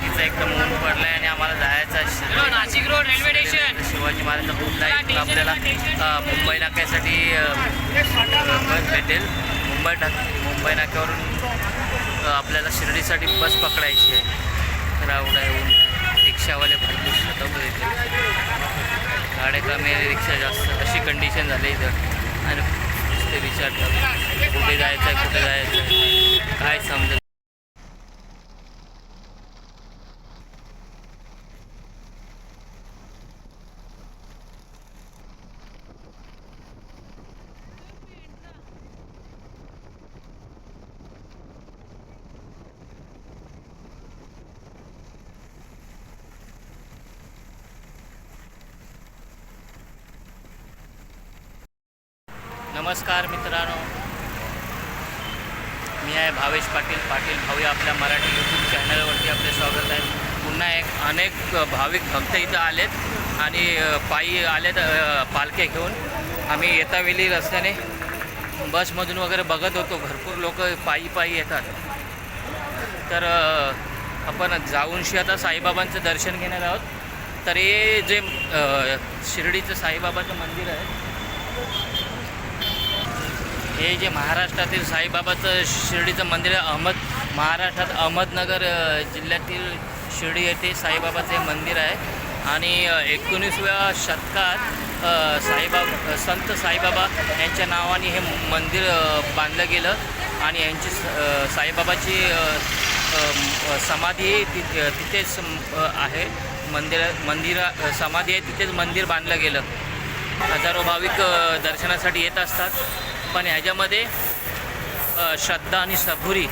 रात्रीचं एकदम ऊन पडलं आहे आणि आम्हाला जायचं आहे Nashik road railway station. Shivaji महाराजांचा पुतळा आहे. आपल्याला मुंबई नाक्यासाठी बस भेटेल. मुंबई नाक्यावरून आपल्याला शिर्डीसाठी बस पकडायची आहे. राऊंड आहे, ऊन रिक्षावाले भरपूर सतवतो इथे. गाड्या कमी आहे, रिक्षा जास्त, अशी कंडिशन झाली इथं. आणि ते विचारतात कुठे जायचं आहे, कुठे जायचं आहे, काय समजत. नमस्कार मित्रांनो, मी आहे भावेश पाटील भाऊ. आपल्या मराठी यूट्यूब चॅनलवरती आपले स्वागत आहे. पुन्हा अनेक भाविक भक्त इथं आलेत आणि पायी आलेत पालख्या घेऊन. आम्ही येतावेळी रस्त्याने बसमधून वगैरे बघत होतो, भरपूर लोक पायी येतात. तर आपण जाऊनशी आता साईबाबांचं दर्शन घेणार आहोत. तर हे जे शिर्डीचं साईबाबाचं मंदिर आहे, हे जे महाराष्ट्रातील साईबाबाचं शिर्डीचं मंदिर आहे, महाराष्ट्रात अहमदनगर जिल्ह्यातील शिर्डी येथे साईबाबाचे मंदिर आहे. आणि 19व्या शतकात संत साईबाबा यांच्या नावाने हे मंदिर बांधलं गेलं. आणि यांची साईबाबाची समाधी तिथेच आहे. समाधी आहे तिथेच मंदिर बांधलं गेलं. हजारो भाविक दर्शनासाठी येत असतात. पण ह्याच्यामध्ये श्रद्धा आणि सबुरी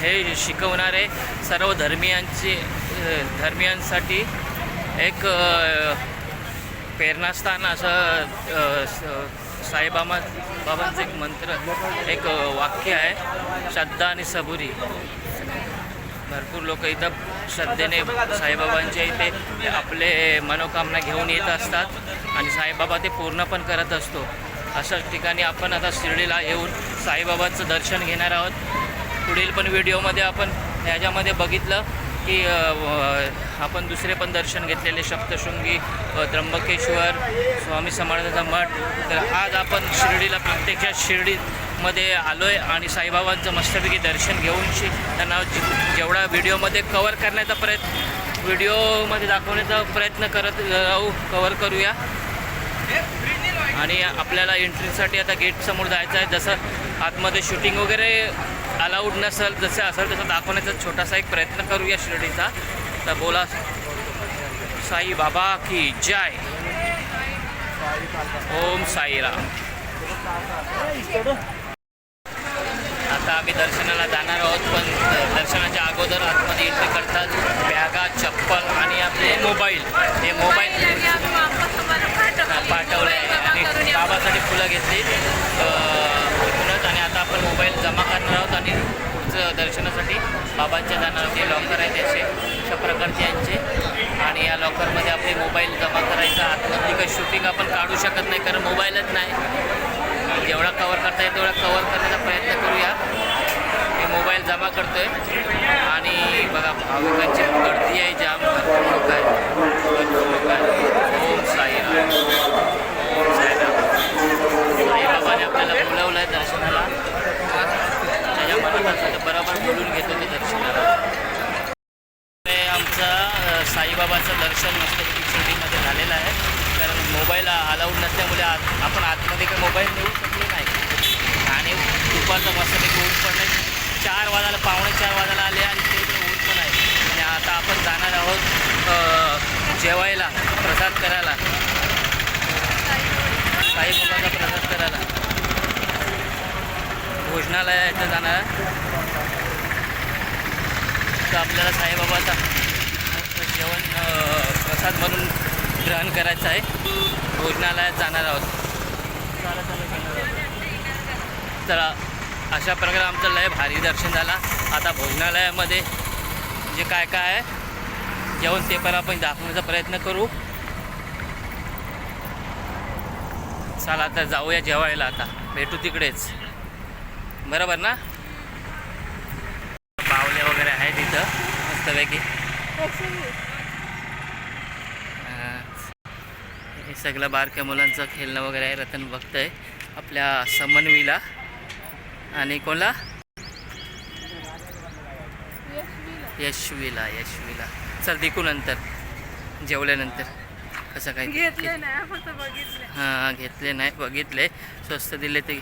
हे शिकवणारे सर्व धर्मियांसाठी एक प्रेरणास्थान असं बाबांचं एक मंत्र, एक वाक्य आहे, श्रद्धा आणि सबुरी. भरपूर लोक इथं श्रद्धेने साईबाबांच्या इथे आपले मनोकामना घेऊन येत असतात आणि साईबाबा ते पूर्ण पण करत असतो. अशाच ठिकाणी आपण आता शिर्डीला येऊन साईबाबांचं दर्शन घेणार आहोत. पुढील पण व्हिडिओमध्ये आपण ह्याच्यामध्ये बघितलं की आपण दुसरे पण दर्शन घेतलेले, सप्तशृंगी, त्र्यंबकेश्वर, स्वामी समर्थांचा मठ. तर आज आपण शिर्डीला प्रत्यक्षात शिर्डीमध्ये आलो आहे आणि साईबाबांचं मस्तपैकी दर्शन घेऊन त्यांना जेवढा व्हिडिओमध्ये कवर करण्याचा व्हिडिओमध्ये दाखवण्याचा प्रयत्न करत राहू, कवर करूया. आणि आपल्याला एंट्रीसाठी आता गेटसमोर जायचं आहे. जसं आतमध्ये शूटिंग वगैरे अलाउड नसेल, जसं असेल तसं दाखवण्याचा छोटासा एक प्रयत्न करूया शिर्डीचा. तर बोला साई बाबा की जय. ओम साईराम. आता आम्ही दर्शनाला जाणार आहोत, पण दर्शनाच्या अगोदर आतमध्ये एंट्री करतात बॅगा, चप्पल आणि आपले मोबाईल. हे मोबाईल पाठवले आणि बाबासाठी फुलं घेतली तिथूनच. आणि आता आपण मोबाईल जमा करणार आहोत आणि पुढचं दर्शनासाठी बाबांच्या जाणार आहोत. हे लॉकर आहेत असे अशा प्रकारचे यांचे. आणि या लॉकरमध्ये आपले मोबाईल जमा करायचा. आतमधली काही शूटिंग आपण काढू शकत नाही कारण मोबाईलच नाही. जेवढा कवर करता येईल तेवढा कवर करण्याचा प्रयत्न करूया. हे मोबाईल जमा करतो आहे. आणि बघा भाविकांची गर्दी आहे, जाम लोक आहेत. ओम साईराम. ओम साईराम. साईबाबाने आपल्याला बोलावलं आहे दर्शनाला. त्याच्या मनात असं तर बरोबर बोलून घेतो ते दर्शनाला. आमचं साईबाबाचं दर्शन मस्तपैकी शिर्डीमध्ये झालेलं आहे. कारण मोबाईल अलाउड नसल्यामुळे आपण आतमध्ये काही मोबाईल नेऊ शकलो नाही. आणि दुपारचं मस्तपैकी ऊन पडलं, 4 वाजायला, 3:45 वाजायला आले आणि ते ऊन पण आहे. आणि आता आपण जाणार आहोत जेवायला, प्रसाद करायला, साईबाबाचा प्रसाद करायला. भोजनालयाचं जाणार. तर आपल्याला साईबाबाचा जेवण प्रसाद म्हणून ग्रहण करायचं आहे. भोजनालयात जाणार आहोत. तर अशा प्रकारे आमचं लय भारी दर्शन झाला. आता भोजनालयामध्ये जे काय आहे जेवण ते पण आपण दाखवण्याचा प्रयत्न करू. चला आता जाऊया जेवायला. आता भेटू तिकडेच, बरोबर ना. इथं मस्तपैकी. हे सगळं बारक्या मुलांचं खेळणं वगैरे आहे. रतन बघतंय आपल्या समन्वीला आणि कोणला यशवीला. चल दिकू नंतर जेवल्यानंतर कसं काय हां घेतले नाही बघितले. स्वस्त दिले ते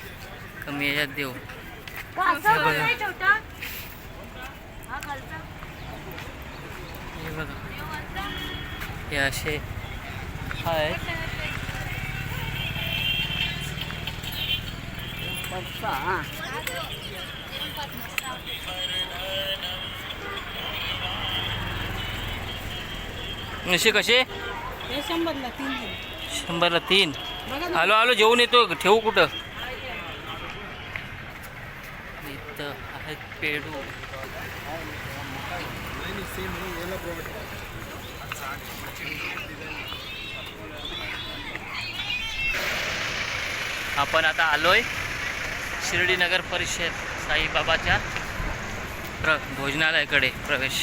कमी याच्यात देऊ. हे बघा हे असे आहे. असे कसे 100ला 3. आलो जेवून येतो. ठेवू कुठं इथं आहेत पेडू. आपण आता आलोय शिर्डी नगर परिषद साईबाबाच्या भोजनालयाकडे प्रवेश.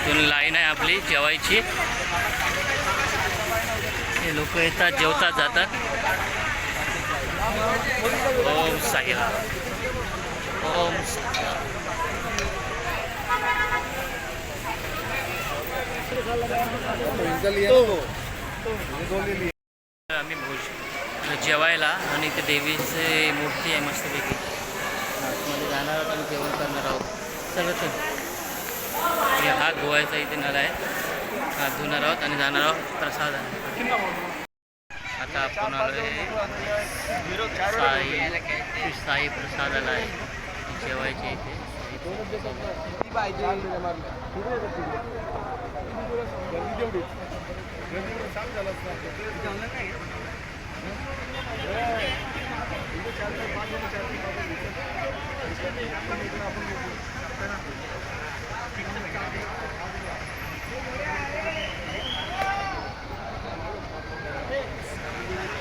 इथून लाईन आहे आपली जेवायची. हे लोक येतात जेवतात जातात. ओम साईराम. ओम आम्ही जेवायला आणि इथे देवीची मूर्ती आहे मस्तपैकी. आतमध्ये जाणार आहोत आणि जेवण करणार आहोत. चला तर हात धुवायचा इथे नळ आहे. हात धुणार आहोत आणि जाणार आहोत प्रसाद. आता आपण आलो आहे साई प्रसादालय जेवायचे इथे.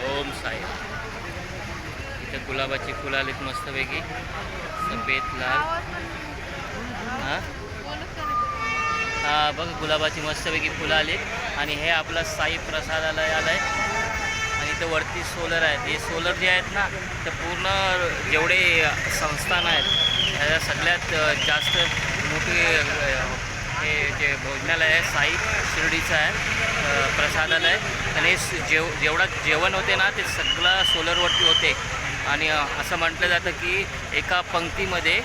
ओम साई. इथे गुलाबाची फुलं आलीत मस्तपैकी सफेद लाल. हां बघ गुलाबाची मस्तपैकी फुलं आली. आणि हे आपलं साई प्रसादालय आलं आहे. आणि इथं वरती सोलर आहेत. हे सोलर जे आहेत ना ते पूर्ण जेवढे संस्थान आहेत ह्या सगळ्यात जास्त मोठी हे जे भोजनालय आहे साई शिर्डीचं आहे प्रसादालय. आणि जेवढं जेवण होते ना ते सगळं सोलरवरती होते. आणि असं म्हटलं जातं की एका पंक्तीमध्ये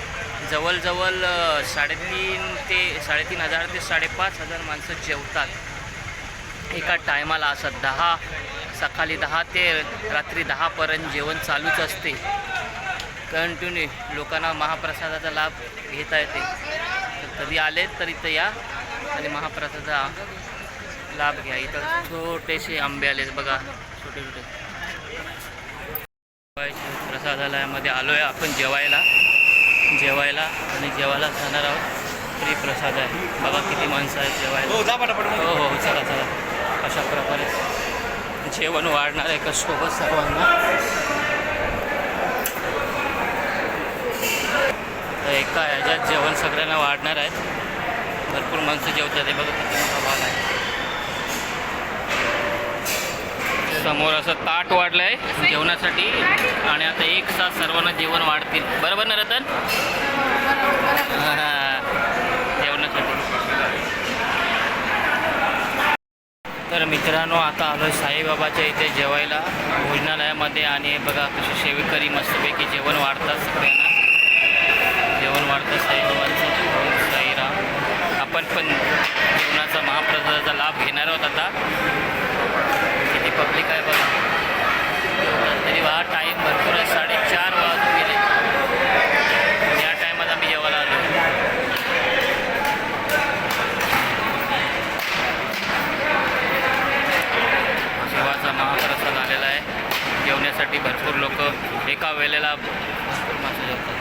जवळजवळ 3,500 ते 5,500 माणसं जेवतात एका टायमाला. असं सकाळी 10 ते रात्री 10पर्यंत जेवण चालूच असते कंटिन्यू. लोकांना महाप्रसादाचा लाभ घेता येते. तर कधी आले तर इथं या आणि महाप्रसादाचा लाभ घ्या. इथं छोटेसे आंबे आले बघा छोटे छोटे. प्रसादालयामध्ये आलो आहे आपण जेवायला आणि जेवायला जाणार आहोत. फ्री प्रसाद आहे बघा किती माणसं आहेत जेवायला. हो चला अशा प्रकारे जेवण वाढणार आहे का सोबत सर्वांना. तर एका ह्याच्यात जेवण सगळ्यांना वाढणार आहेत. भरपूर माणसं जेवतात. हे बघा किती मोठा भाग आहे. समोर असं ताट वाढलं आहे जेवणासाठी. आणि आता एक साथ सर्वांना जेवण वाढतील. बरोबर ना रतन? जेवणासाठी. तर मित्रांनो आता आलो आहे साईबाबाच्या इथे जेवायला भोजनालयामध्ये. आणि बघा कशी सेवेकरी मस्तपैकी जेवण वाढतात सगळ्यांना. जेवण वाढतं साईबाबांचं. साईराम. आपण पण जेवणाचा महाप्रसादाचा लाभ घेणार आहोत. आता किती पब्लिक आहे बघा. तरी हा टाईम भरपूर आहे. 4:30 वाजून गेले. या टायमात आम्ही जेवायला आलो. जेवाचा महाप्रसाद आलेला आहे. जेवण्यासाठी भरपूर लोक एका वेळेला माणसं जेवतात.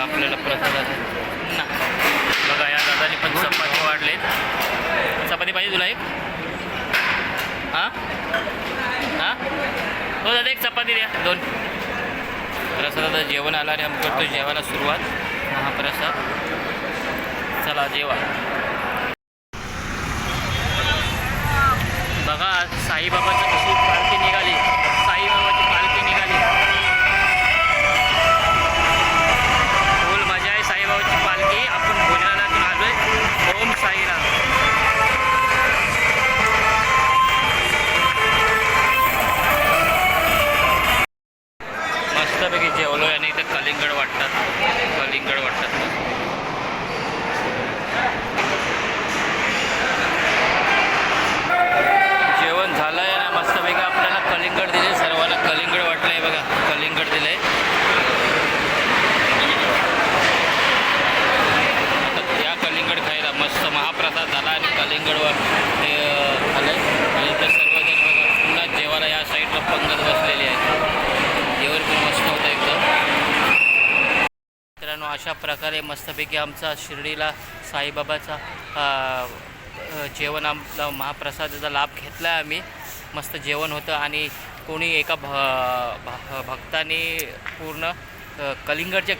आपल्याला प्रसाद चपाती पाहिजे तुला एक? हां हां हो दादा एक चपाती द्या 2. प्रसाद आता जेवण आला आणि आम्ही करतो जेवायला सुरुवात. महाप्रसाद. चला जेवा. बघा साईबाबाची कशी पालखी निघाली. साईबाबाची पालखी निघाली. फुल मजा आहे साईबाबाची पालखी. आपण भोजनालयातून आलोय. ओम साईराम. मस्तपैकी जेवलो आणि इथे कलिंगड वाटतात. जेवण झालं आहे ना. मस्तपैकी आपल्याला कलिंगड दिले. सर्वांना कलिंगड वाटलं आहे बघा. कलिंगड दिलं आहे. या कलिंगड खायला मस्त महाप्रसाद झाला आणि कलिंगड आलं आणि इथं सर्वजण बघा पुन्हा जेवायला या साईडला पंगत बसलेली आहे. जेवण पण मस्त होतं एकदम. मित्रांनो अशा प्रकारे मस्तपैकी आमचा शिर्डीला साईबाबाचा जेवण आमचा महाप्रसादाचा लाभ घेतला आहे आम्ही. मस्त जेवण होतं आणि कोणी एका भक्ताने पूर्ण कलिंगड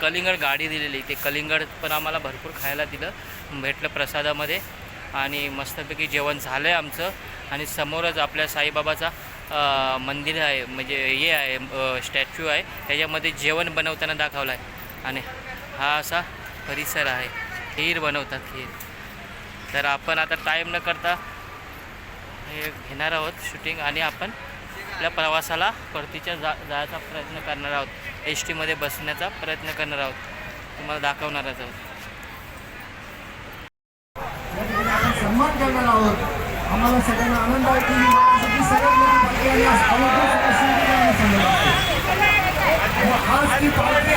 गाडी दिलेली. ते कलिंगड पण आम्हाला भरपूर खायला भेटलं प्रसादामध्ये. आणि मस्तपैकी जेवण झालं आहे आमचं. आणि समोरच आपल्या साईबाबाचा मंदिर आहे, म्हणजे हे आहे स्टॅच्यू आहे. त्याच्यामध्ये जेवण बनवताना दाखवलं आहे. आणि हा असा परिसर आहे. खीर बनवतात खीर. तर आपण आता टाईम न करता हे घेणार आहोत शूटिंग आणि आपण आपल्या प्रवासाला परतीच्या जायचा प्रयत्न करणार आहोत. एस टीमध्ये बसण्याचा प्रयत्न करणार आहोत. तुम्हाला दाखवणारच आहोत. सन्मान करणार आहोत. आम्हाला सगळ्यांना आनंद आहे की सगळ्यात मोठी आज की पालखी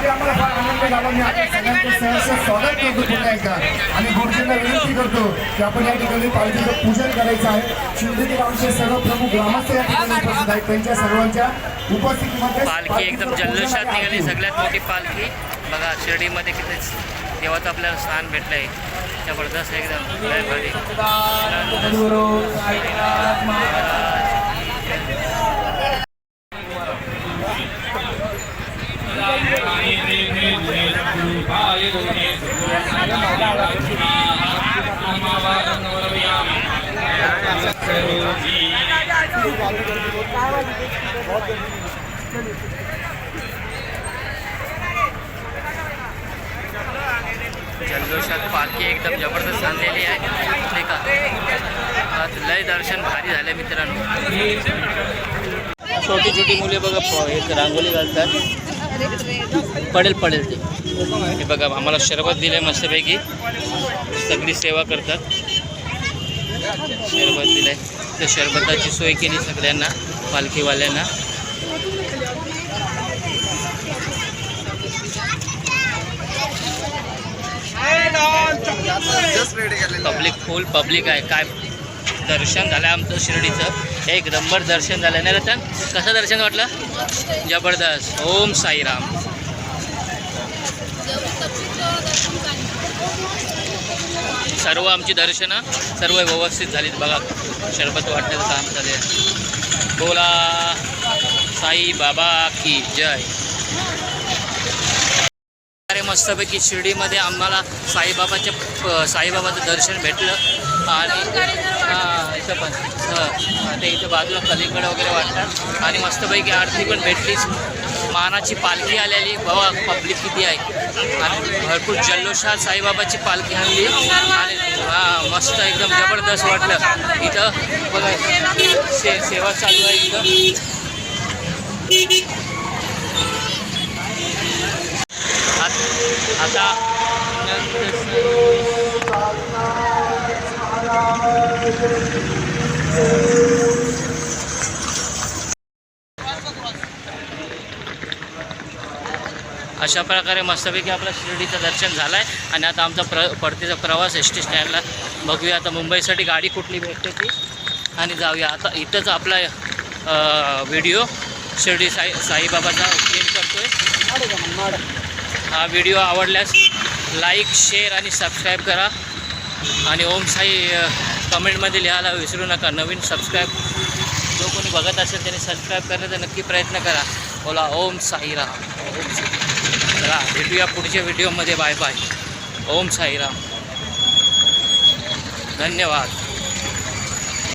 आम्हाला फार आनंद झाला. मी आपल्या सगळ्यांचं सहर्ष स्वागत करतो पुन्हा एकदा आणि गुरुजींना विनंती करतो की आपण या ठिकाणी पालखीचं पूजन करायचं आहे. शिर्डीतील आमचे सर्व प्रमुख ग्रामस्थ या ठिकाणी उपस्थित आहेत. त्यांच्या सर्वांच्या उपस्थितीमध्ये पालखी एकदम जल्लोषात निघाली. सगळ्यात मोठी पालखी बघा. शिर्डीमध्ये किती देवाचं आपल्याला स्थान भेटलं आहे. जबरदस्त एकदम लय भारी. जल्लोषात पालखी एकदम जबरदस्त आणलेली आहे. नाही का आज लय दर्शन भारी झाले मित्रांनो. छोटी छोटी मुले बघा एक रांगोळी घालतात. पडेल ते. हे बघा आम्हाला शरबत दिलं आहे मस्तपैकी. सगळी सेवा करतात. शरबत दिलं आहे. तर शरबताची सोय केली सगळ्यांना पालखीवाल्यांना. फुल पब्लिक आहे. काय दर्शन झालं आमचं शिर्डीचं. एक नंबर दर्शन झालं नाही रतन? कसं दर्शन वाटलं? जबरदस्त. ओम साईराम. सर्व आमची दर्शनं सर्व व्यवस्थित झालीत बघा. शरबत वाटण्याचं काम चालू आहे. बोला साई बाबा की जय. मस्तपैकी शिर्डीमध्ये आम्हाला साईबाबाचं दर्शन भेटलं. आणि इथं पण ते इथं बाजूला कलिंगड वगैरे वाटतात. आणि मस्तपैकी आरती पण भेटलीच. मानाची पालखी आलेली बघा. पब्लिक किती आहे. आणि भरपूर जल्लोषात साईबाबाची पालखी आणली. आणि मस्त एकदम जबरदस्त वाटलं. इथं बघा सेवा चालू आहे इथं. आता अशा प्रकारे मस्तपैकी आपला शिर्डीचं दर्शन झालं आहे. आणि आता आमचा परतीचा प्रवास एस टी स्टँडला बघूया. आता मुंबईसाठी गाडी कुठली भेटते ती आणि जाऊया. आता इथंच आपला व्हिडिओ शिर्डी साईबाबाचा एंड करतो आहे. हा व्हिडिओ आवडल्यास लाईक शेअर आणि सबस्क्राईब करा. आणि ओम साई कमेंटमध्ये लिहायला विसरू नका. नवीन सबस्क्राईब जो कोणी बघत असेल त्याने सबस्क्राईब करण्याचा नक्की प्रयत्न करा. बोला ओम साईराम. ओम साई. चला भेटूया पुढच्या व्हिडिओमध्ये. Bye bye. ओम साईराम. धन्यवाद.